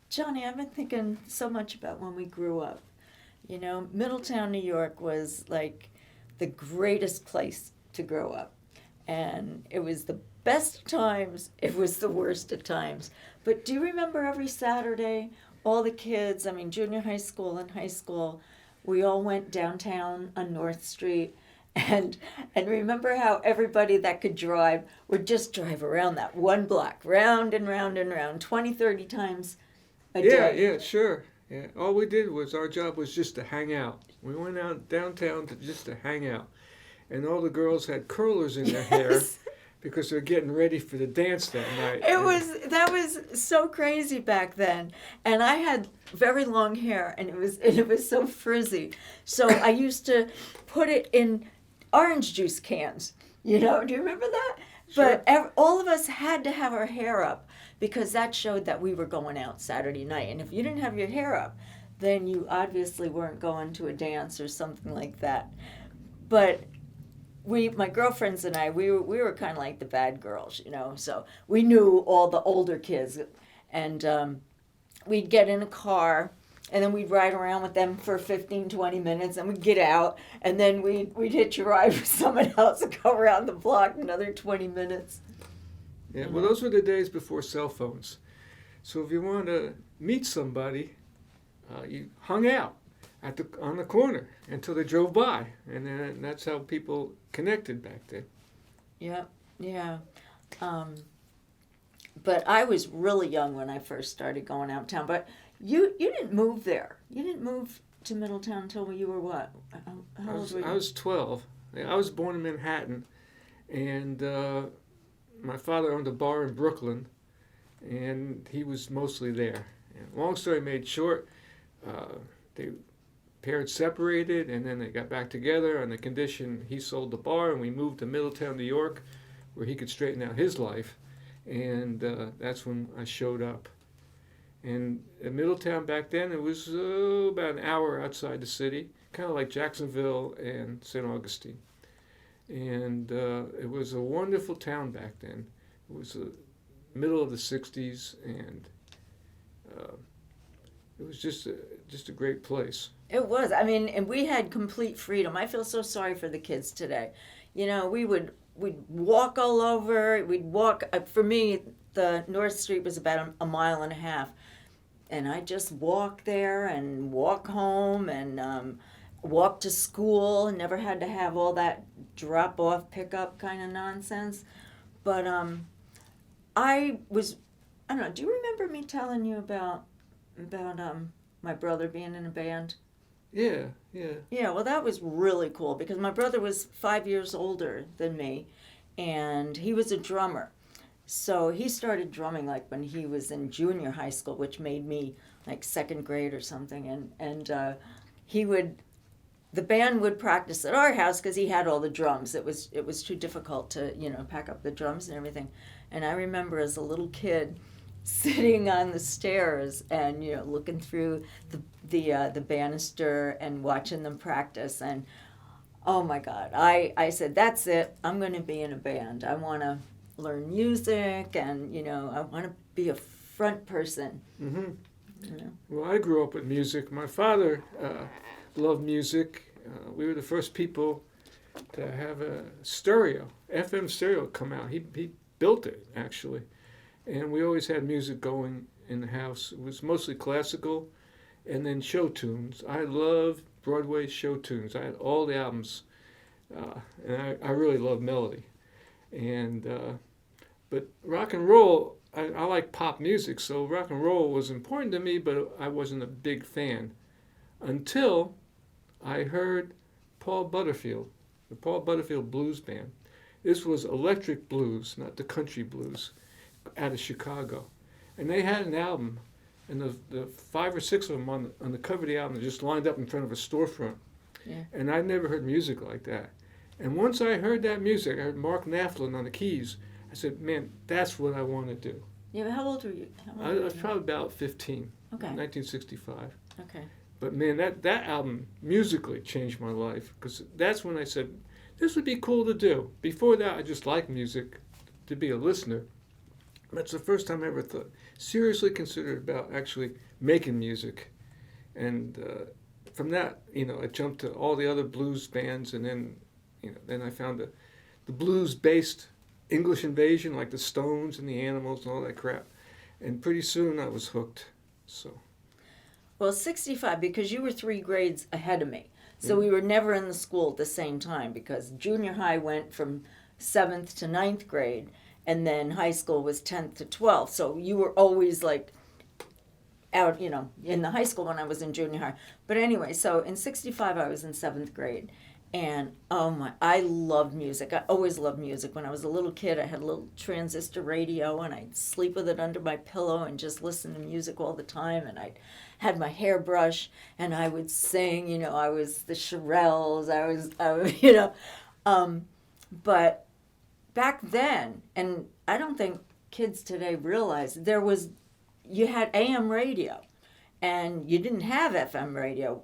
Johnny, I've been thinking so much about when we grew up. Middletown, New York was like the greatest place to grow up. And it was the best of times, it was the worst of times. But do you remember every Saturday, all the kids, I mean, junior high school and high school, we all went downtown on North Street. And remember how everybody that could drive would just drive around that one block, round and round and round, 20, 30 times a Yeah, day. yeah, sure. Yeah, all we did was our job was just to hang out. We went out downtown to hang out, and all the girls had curlers in their hair Yes. because they're getting ready for the dance that night. That was so crazy back then. And I had very long hair and it was so frizzy. So I used to put it in orange juice cans. Do you remember that? Sure. But all of us had to have our hair up because that showed that we were going out Saturday night. And if you didn't have your hair up, then you obviously weren't going to a dance or something like that. But my girlfriends and I, we were kind of like the bad girls, So we knew all the older kids, and we'd get in a car, and then we'd ride around with them for 15, 20 minutes, and we'd get out, and then we'd hitch a ride with someone else and go around the block another 20 minutes. Yeah, well, those were the days before cell phones. So if you wanted to meet somebody, you hung out on the corner until they drove by, and then that's how people connected back then. Yeah, yeah. But I was really young when I first started going out of town. But you didn't move there. You didn't move to Middletown until you were what? How old were you? I was 12. I was born in Manhattan, and my father owned a bar in Brooklyn, and he was mostly there. And long story made short, they parents separated, and then they got back together on the condition he sold the bar, and we moved to Middletown, New York, where he could straighten out his life, and that's when I showed up. And in Middletown back then, it was about an hour outside the city, kind of like Jacksonville and St. Augustine. And it was a wonderful town back then. It was the middle of the 60s, and it was just a great place. It was. I mean, and we had complete freedom. I feel so sorry for the kids today. We'd walk all over. We'd walk. For me, the North Street was about a mile and a half, and I just walk there and walk home and walk to school. And never had to have all that drop off, pick up kind of nonsense. But I don't know. Do you remember me telling you about my brother being in a band? Yeah, yeah. Yeah, well, that was really cool because my brother was 5 years older than me, and he was a drummer. So he started drumming like when he was in junior high school, which made me like second grade or something. And the band would practice at our house because he had all the drums. It was too difficult to pack up the drums and everything. And I remember as a little kid sitting on the stairs and looking through the banister and watching them practice, and oh my God, I said, that's it, I'm going to be in a band. I want to learn music, and I want to be a front person. Mm-hmm. Well, I grew up with music. My father loved music. We were the first people to have a stereo, FM stereo, come out. He built it, actually. And we always had music going in the house. It was mostly classical and then show tunes. I loved Broadway show tunes. I had all the albums, and I really loved melody. And but rock and roll, I like pop music, so rock and roll was important to me, but I wasn't a big fan until I heard Paul Butterfield, the Paul Butterfield Blues Band. This was electric blues, not the country blues, out of Chicago. And they had an album, and the 5 or 6 of them on the cover of the album just lined up in front of a storefront. Yeah. And I'd never heard music like that. And once I heard that music, I heard Mark Knopfler on the keys, I said, man, that's what I want to do. Yeah, but how old were you? I was probably about 15, Okay. 1965. Okay. But man, that album musically changed my life, because that's when I said, this would be cool to do. Before that, I just liked music, to be a listener. That's the first time I ever seriously considered about actually making music. And from that, I jumped to all the other blues bands, and then I found the blues-based English Invasion, like the Stones and the Animals and all that crap. And pretty soon I was hooked. So. Well, 65, because you were 3 grades ahead of me. So we were never in the school at the same time, because junior high went from 7th to 9th grade, and then high school was 10th to 12th. So you were always like out, in the high school when I was in junior high. But anyway, so in 65 I was in 7th grade. And oh my, I loved music. I always loved music. When I was a little kid, I had a little transistor radio, and I'd sleep with it under my pillow and just listen to music all the time. And I had my hairbrush, and I would sing. I was the Shirelles. But back then, and I don't think kids today realize, you had AM radio, and you didn't have FM radio.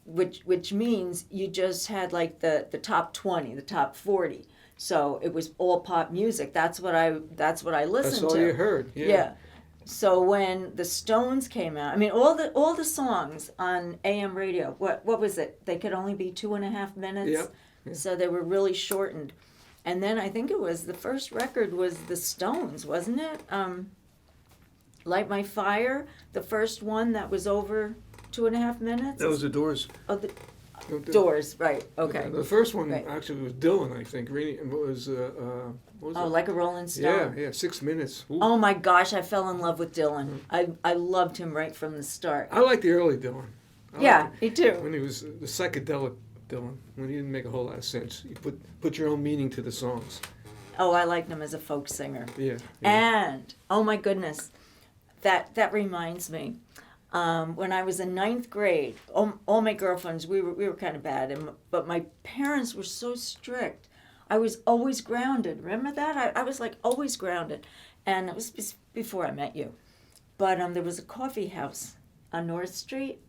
Which means you just had like the top 20, the top 40. So it was all pop music. That's what I listened to. That's all you heard. Yeah. So when the Stones came out, I mean, all the songs on AM radio. What was it? They could only be 2.5 minutes. Yep. Yeah. So they were really shortened. And then I think it was the first record was the Stones, wasn't it? Light My Fire, the first one that was over 2.5 minutes. That was the Doors. Oh, the Doors, right? Okay. Yeah, the first one Right. actually was Dylan, I think. It was what was Oh, it? Like a Rolling Stone. Yeah, 6 minutes. Ooh. Oh my gosh, I fell in love with Dylan. I loved him right from the start. I like the early Dylan. Yeah, me too. When he was the psychedelic Dylan, when he didn't make a whole lot of sense. You put your own meaning to the songs. Oh, I liked him as a folk singer. Yeah. And oh my goodness, that reminds me. When I was in 9th grade, all my girlfriends, we were kind of bad, but my parents were so strict. I was always grounded. Remember that? I was like always grounded. And it was before I met you. But there was a coffee house on North Street,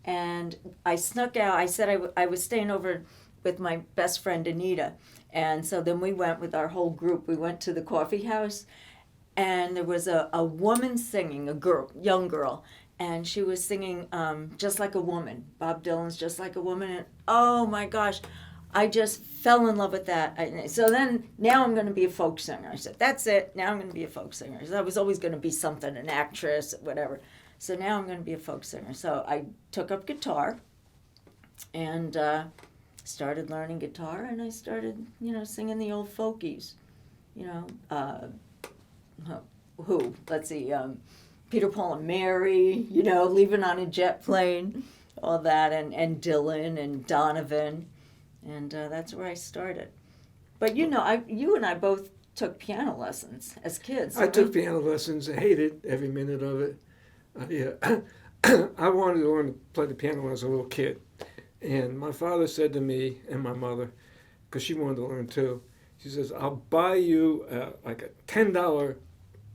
and I snuck out. I said I was staying over with my best friend Anita. And so then we went with our whole group. We went to the coffee house, and there was a woman singing, young girl. And she was singing Just Like a Woman. Bob Dylan's Just Like a Woman. And oh my gosh, I just fell in love with that. So then, now I'm going to be a folk singer. I said, that's it. Now I'm going to be a folk singer. So I was always going to be something, an actress, whatever. So now I'm going to be a folk singer. So I took up guitar and started learning guitar. And I started, singing the old folkies. Who? Let's see. Peter, Paul, and Mary, Leaving on a Jet Plane, all that, and Dylan and Donovan, and that's where I started. But you and I both took piano lessons as kids. I took piano lessons. I hated every minute of it. I wanted to learn to play the piano when I was a little kid, and my father said to me and my mother, because she wanted to learn too, she says, "I'll buy you like a $10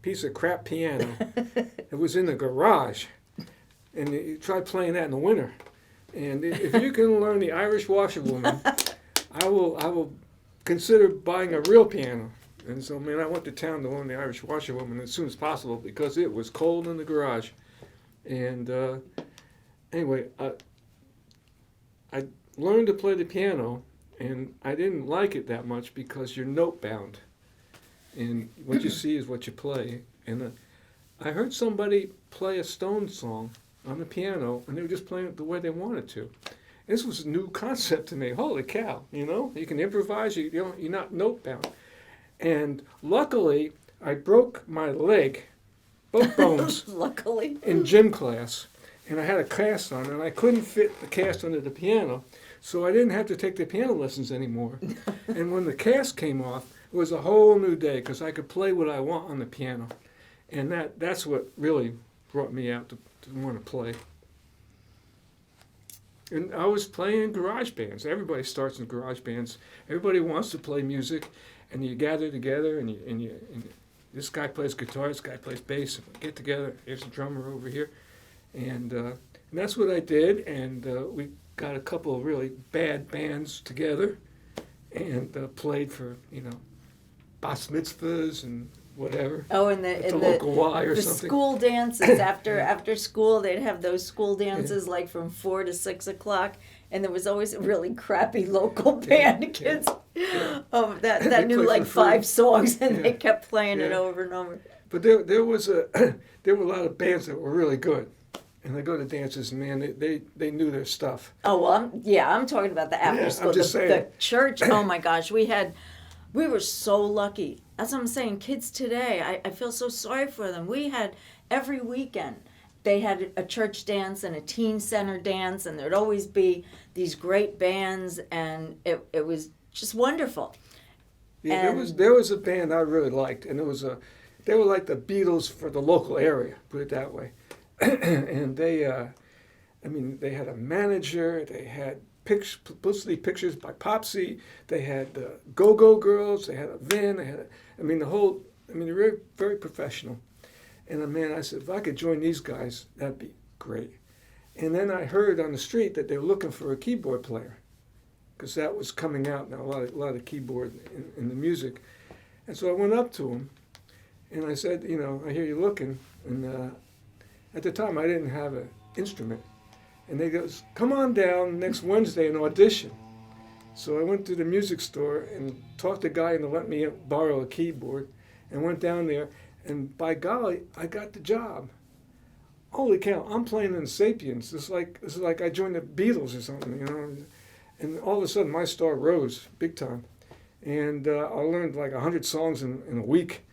piece of crap piano." It was in the garage, and you try playing that in the winter. And if you can learn the Irish Washerwoman, I will consider buying a real piano. And so, man, I went to town to learn the Irish Washerwoman as soon as possible because it was cold in the garage. And anyway, I learned to play the piano, and I didn't like it that much because you're note bound. And what you see is what you play. And I heard somebody play a Stones song on the piano, and they were just playing it the way they wanted to. This was a new concept to me. Holy cow, you can improvise, you're not note bound. And luckily, I broke my leg, both bones, Luckily. in gym class. And I had a cast on, and I couldn't fit the cast under the piano, so I didn't have to take the piano lessons anymore. And when the cast came off, it was a whole new day because I could play what I want on the piano. And that's what really brought me out to want to play. And I was playing in garage bands. Everybody starts in garage bands. Everybody wants to play music, and you gather together, and this guy plays guitar, this guy plays bass. Get together. There's a drummer over here, and that's what I did. And we got a couple of really bad bands together, and played for bas mitzvahs and whatever. Oh, and At the the local Y or the something. school dances after school, they'd have those school dances like from 4 to 6 o'clock, and there was always a really crappy local band of kids that They knew play like for free. 5 songs, and they Yeah. kept playing it Yeah. over and over. But there was there were a lot of bands that were really good, and they go to dances, and man, they knew their stuff. Oh well, I'm talking about the after Yeah, school. I'm just the saying. church. Oh my gosh, we were so lucky. That's what I'm saying. Kids today, I feel so sorry for them. We had every weekend. They had a church dance and a teen center dance, and there'd always be these great bands, and it was just wonderful. Yeah, And- there was a band I really liked, and they were like the Beatles for the local area, put it that way. And they had a manager, they had publicity pictures by Popsy, they had Go-Go Girls, they had a van, they were very, very professional. And man, I said, if I could join these guys, that'd be great. And then I heard on the street that they were looking for a keyboard player, because that was coming out now, a lot of keyboard in the music. And so I went up to him, and I said, I hear you looking. And at the time, I didn't have an instrument. And they goes, come on down next Wednesday and audition. So I went to the music store and talked to the guy into let me borrow a keyboard, and went down there. And by golly, I got the job. Holy cow! I'm playing in Sapiens. This is like I joined the Beatles or something, And all of a sudden, my star rose big time, and I learned like 100 songs in a week,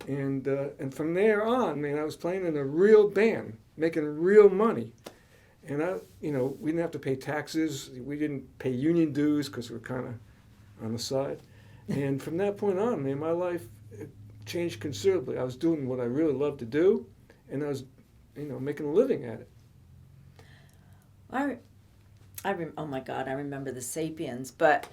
and from there on, man, I was playing in a real band, making real money, and we didn't have to pay taxes, we didn't pay union dues because we were kind of on the side, and from that point on, man, my life changed considerably. I was doing what I really loved to do, and I was, making a living at it. Oh my God, I remember the Sapiens, but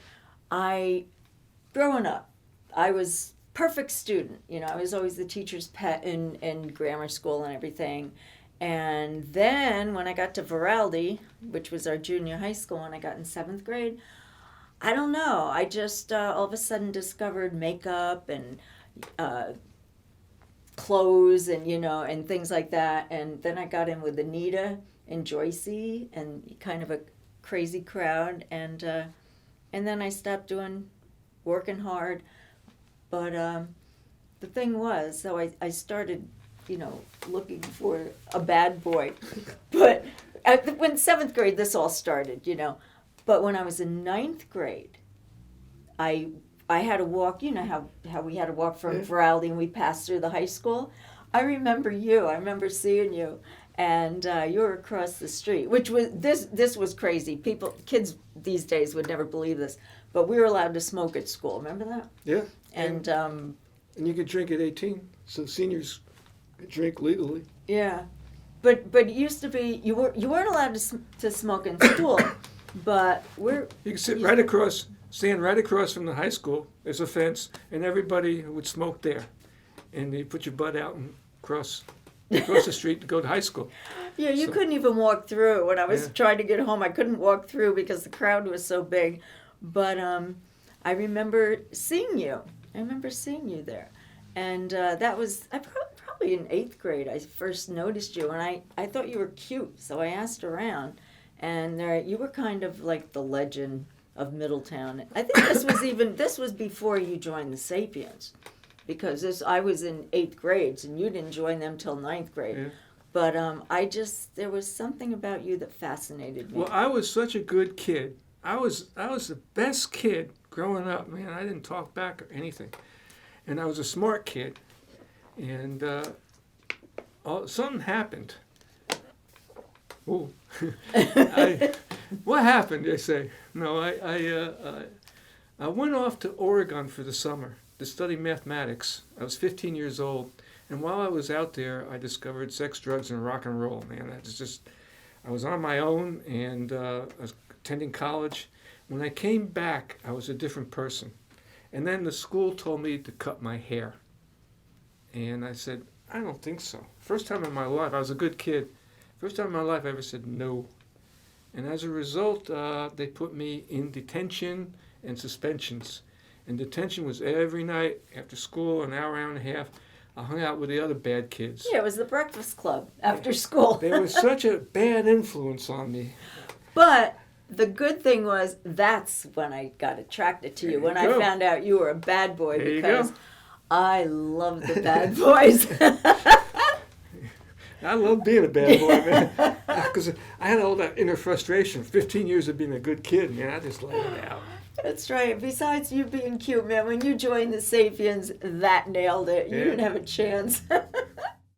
growing up, I was perfect student. I was always the teacher's pet in grammar school and everything. And then when I got to Veraldi, which was our junior high school, and I got in 7th grade, I don't know, I just all of a sudden discovered makeup and clothes and, and things like that. And then I got in with Anita and Joycey and kind of a crazy crowd, and then I stopped working hard. But the thing was, so I started, looking for a bad boy. But when 7th grade, this all started, But when I was in 9th grade, I had to walk, how we had to walk from Veraldi and we passed through the high school. I remember seeing you. And you were across the street, which was this was crazy. Kids these days would never believe this, but we were allowed to smoke at school. Remember that? Yeah. And you could drink at 18, so seniors could drink legally. yeah, but it used to be you weren't allowed to smoke in school, but You could stand right across from the high school. There's a fence, and everybody would smoke there, and you put your butt out and cross the street to go to high school. Yeah, you So- couldn't even walk through. When I was Yeah. trying to get home, I couldn't walk through because the crowd was so big. But I remember seeing you. There. And that was probably in 8th grade I first noticed you. And I thought you were cute, so I asked around. And you were kind of like the legend of Middletown. I think this was before you joined the Sapiens. Because I was in 8th grade, and you didn't join them till 9th grade. Yeah. But there was something about you that fascinated me. Well, I was such a good kid. I was the best kid growing up, man. I didn't talk back or anything, and I was a smart kid. And something happened. Ooh, what happened? They say. No, I went off to Oregon for the summer to study mathematics. I was 15 years old, and while I was out there, I discovered sex, drugs, and rock and roll. Man, I was on my own, and I was attending college. When I came back, I was a different person. And then the school told me to cut my hair. And I said, I don't think so. First time in my life, I was a good kid. First time in my life I ever said no. And as a result, they put me in detention and suspensions. And detention was every night after school, an hour and a half. I hung out with the other bad kids. Yeah, it was the breakfast club after school. They were such a bad influence on me. But the good thing was that's when I got attracted to you. There When you I go. found out you were a bad boy, There you because go. I love the bad boys. I love being a bad boy, man. Because I had all that inner frustration. 15 years of being a good kid, man. I just let it out. That's right. Besides you being cute, man, when you joined the Sapiens, that nailed it. You Yeah. didn't have a chance.